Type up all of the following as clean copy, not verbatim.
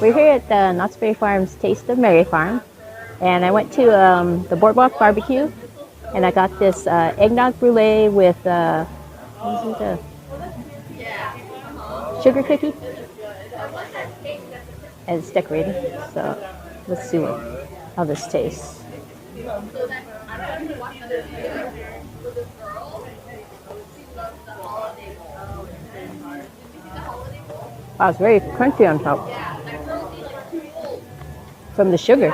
We're here at the Knott's Berry Farm's Taste of Mary Farm, and I went to the Boardwalk BBQ, and I got this Eggnog Brulee with what is it, sugar cookie, and it's decorated. So let's see how this tastes. Wow, it's very crunchy on top from the sugar.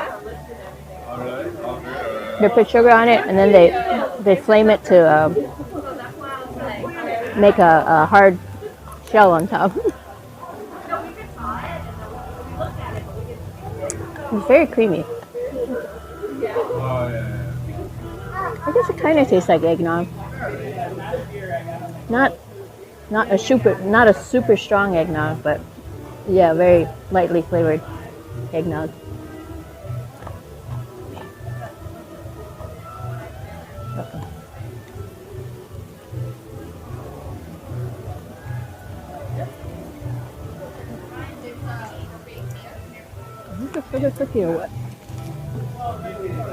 They put sugar on it and then they flame it to make a hard shell on top. It's very creamy. I guess it kind of tastes like eggnog. Not a super strong eggnog, but yeah, very lightly flavored eggnog. Is this a sugar cookie or what?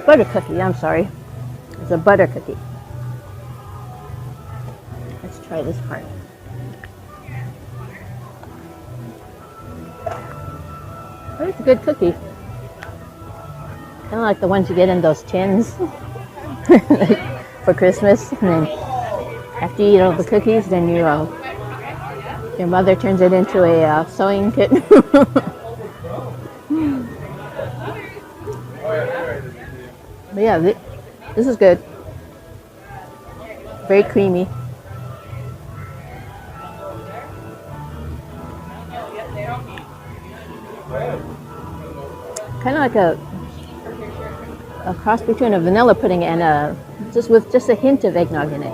Butter cookie, I'm sorry. It's a butter cookie. Let's try this part. Oh, it's a good cookie. Kind of like the ones you get in those tins for Christmas. And then after you eat all the cookies, then your mother turns it into a sewing kit. But yeah, this is good. Very creamy. Kind of like a cross between a vanilla pudding and just a hint of eggnog in it.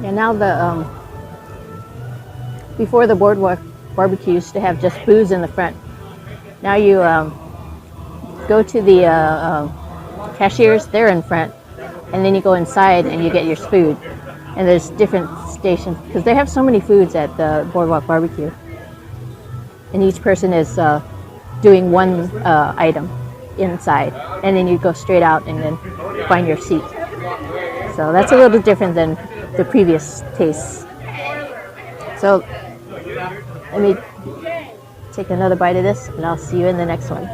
Yeah, now before the Boardwalk BBQ used to have just booze in the front. Now you go to the cashiers, they're in front, and then you go inside and you get your food. And there's different stations because they have so many foods at the Boardwalk BBQ, and each person is doing one item inside, and then you go straight out and then find your seat. So that's a little different than the previous tastes. So let me take another bite of this, and I'll see you in the next one.